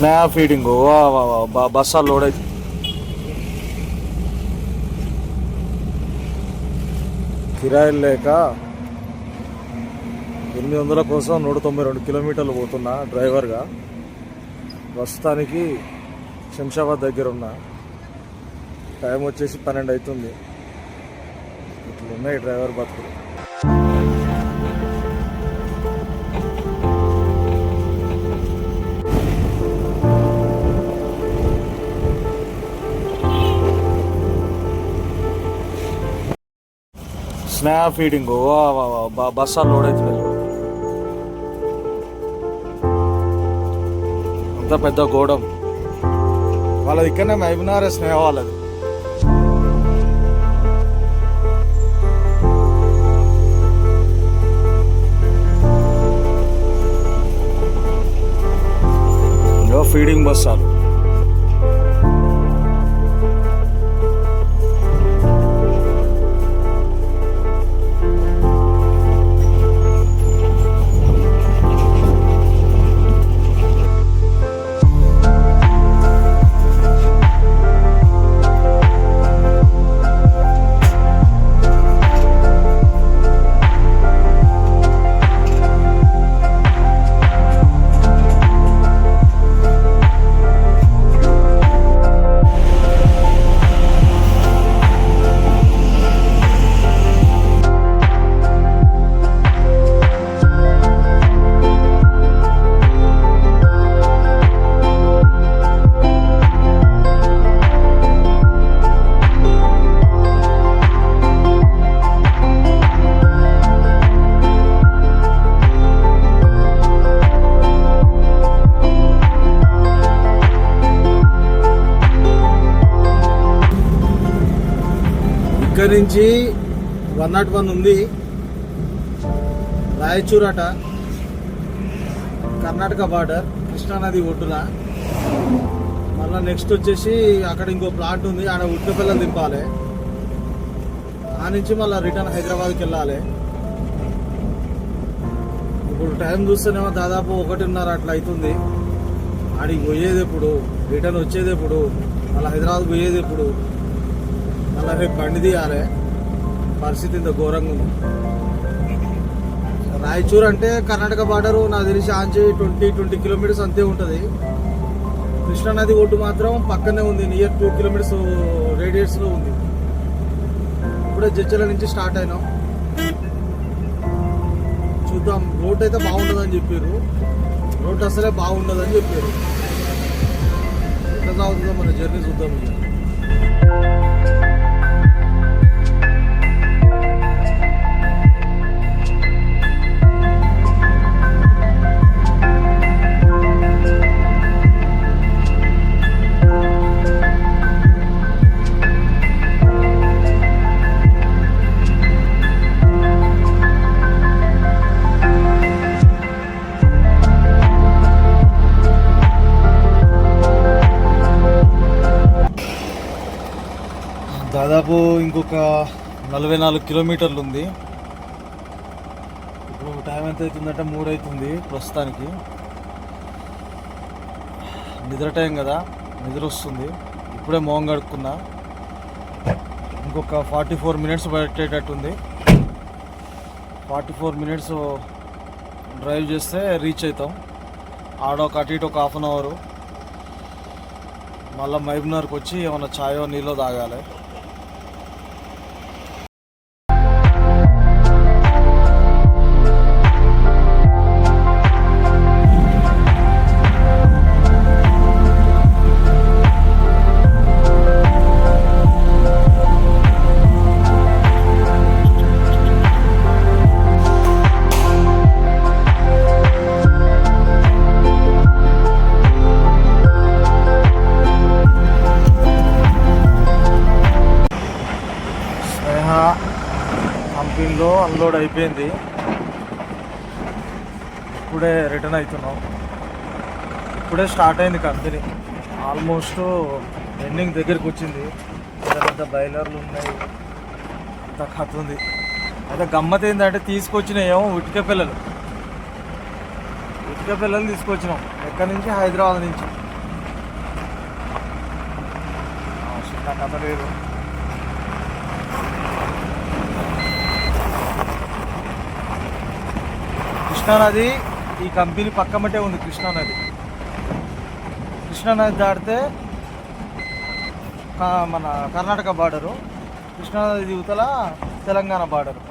స్నేహ feeding బస్సా load అయితే కిరాయిలు లేక 800 కోసం 192 కిలోమీటర్లు పోతున్నా డ్రైవర్గా. ప్రస్తుతానికి శంషాబాద్ దగ్గర ఉన్నా. టైం వచ్చేసి 12 అవుతుంది. ఇట్లున్నాయి డ్రైవర్ బతుకులు. స్నేహ ఫీడింగ్ బస్సా లోడ్ అవుతుంది. అంత పెద్ద గోడం వాళ్ళది. ఇక్కడనే మహబూబ్నగర్ స్నేహ వాళ్ళది. ఫీడింగ్ బస్సాలు. ఇక్కడ నుంచి 101 ఉంది, రాయచూర్ అట, కర్ణాటక బార్డర్, కృష్ణానది ఒడ్డున. మళ్ళీ నెక్స్ట్ వచ్చేసి అక్కడ ఇంకో ప్లాంట్ ఉంది, ఆడ ఉట్టిపల్లెలు దింపాలి. ఆ నుంచి మళ్ళీ రిటర్న్ హైదరాబాద్కి వెళ్ళాలి. ఇప్పుడు టైం చూస్తేనేమో దాదాపు 1:30 అట్లా అవుతుంది. ఆడికి పోయేది ఎప్పుడు, రిటర్న్ వచ్చేది ఎప్పుడు, మళ్ళీ హైదరాబాద్ పోయేది ఎప్పుడు, మళ్ళీ రేపు బండి తీయాలి. పరిస్థితి ఇంత ఘోరంగా ఉంది. రాయచూర్ అంటే కర్ణాటక బార్డరు నాకు తెలిసి ఆంచి 20 కిలోమీటర్స్ అంతే ఉంటుంది. కృష్ణానది ఒడ్డు మాత్రం పక్కనే ఉంది, నియర్ 2 కిలోమీటర్స్ రేడియస్లో ఉంది. ఇప్పుడే జడ్చల నుంచి స్టార్ట్ అయినాం. చూద్దాం. రోడ్ అయితే బాగుండదని చెప్పారు. రోడ్ అసలే బాగుండదని చెప్పారు. ఎట్లా సాగుతుందో మన జర్నీ చూద్దాం. దాదాపు ఇంకొక 44 కిలోమీటర్లు ఉంది. ఇప్పుడు టైం ఎంత అవుతుందంటే 3 అవుతుంది ప్రస్తుతానికి. నిద్ర టైం కదా, నిద్ర వస్తుంది. ఇప్పుడే మొహం కడుక్కున్నా. ఇంకొక 44 మినిట్స్ పట్టేటట్టుంది. 44 మినిట్స్ డ్రైవ్ చేస్తే రీచ్ అవుతాం. ఆడొక అటు ఇటు ఒక హాఫ్ అన్ అవరు. మళ్ళీ మహబూబ్నగర్కి వచ్చి ఏమన్నా ఛాయో నీళ్ళో తాగాలి. కంపెనీలో అన్లోడ్ అయిపోయింది. ఇప్పుడే రిటర్న్ అవుతున్నాం. ఇప్పుడే స్టార్ట్ అయింది కంపెనీ. ఆల్మోస్ట్ ఎండింగ్ దగ్గరికి వచ్చింది. పెద్ద బయలర్లు ఉన్నాయి, అంత కథ ఉంది. అయితే గమ్మత్ ఏంటంటే తీసుకొచ్చినాయేమో ఉటిక పిల్లలు తీసుకొచ్చినాం. ఎక్కడి నుంచి? హైదరాబాద్ నుంచి. నా కథ లేదు. కృష్ణానది ఈ కంపెనీ పక్కమటే ఉంది. కృష్ణానది దాటితే మన కర్ణాటక బార్డరు, కృష్ణానది యువతల తెలంగాణ బార్డరు.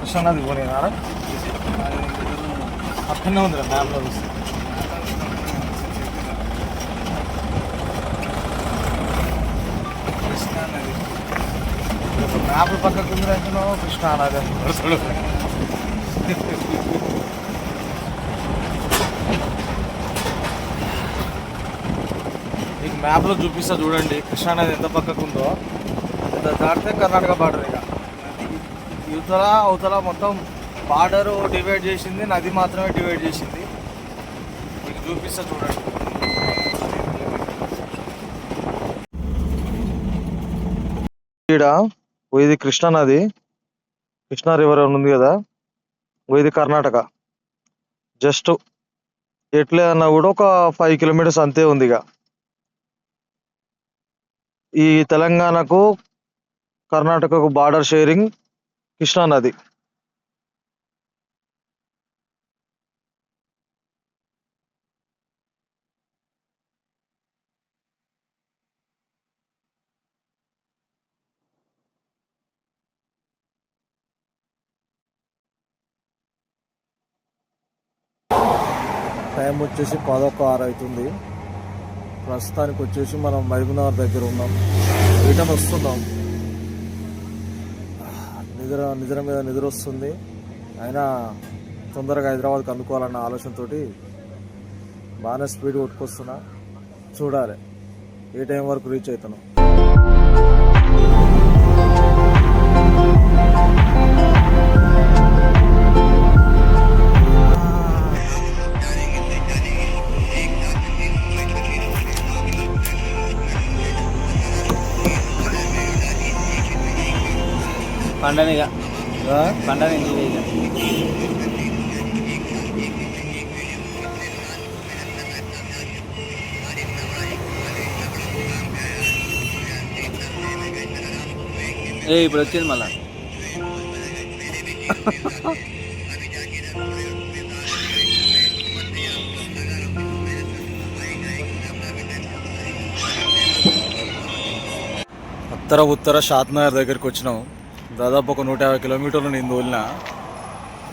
కృష్ణానది పోనేనారా పక్కనే ఉంది మ్యాప్లో చూస్తే. కృష్ణానది మ్యాప్ పక్కకు ఉంది అంటున్నావు, కృష్ణానది అంటున్నాడు. మీకు మ్యాప్లో చూపిస్తా చూడండి, కృష్ణానది ఎంత పక్కకు ఉందో. దాటితే కర్ణాటక బార్డర్. ఇక యువతల అవతల మొత్తం బార్డరు డివైడ్ చేసింది, నది మాత్రమే డివైడ్ చేసింది. మీకు చూపిస్తా చూడండి. ఈడ ఇది కృష్ణానది, కృష్ణా రివర్ ఉంది కదా, ఇది కర్ణాటక. జస్ట్ ఎట్లే అన్నా కూడా ఒక 5 కిలోమీటర్స్ అంతే ఉంది. ఇక ఈ తెలంగాణకు కర్ణాటకకు బార్డర్ షేరింగ్ కృష్ణానది. టైం వచ్చేసి 11:06 అవుతుంది. ప్రస్తుతానికి వచ్చేసి మనం మహబూబ్నగర్ దగ్గర ఉన్నాం. రిటర్న్ వస్తున్నాం. నిద్ర మీద నిద్ర వస్తుంది. అయినా తొందరగా హైదరాబాద్కి అందుకోవాలన్న ఆలోచనతోటి బాగానే స్పీడ్ కొట్టుకొస్తున్నా. చూడాలి ఏ టైం వరకు రీచ్ అవుతాను. పండనిగా పండని ఇప్పుడు వచ్చింది మళ్ళా. ఉత్తర షాద్నగర్ దగ్గరికి వచ్చినాం. దాదాపు ఒక 150 కిలోమీటర్లు నేను తోలిన.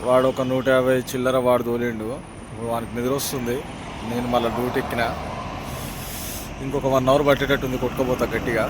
వాడు ఒక 150 చిల్లర వాడు తోలిండు. ఇప్పుడు వానికి నిద్ర వస్తుంది. నేను మళ్ళీ డ్యూటీ ఎక్కిన. ఇంకొక 1 అవర్ పట్టేటట్టుంది, కొట్టుకోపోతా గట్టిగా.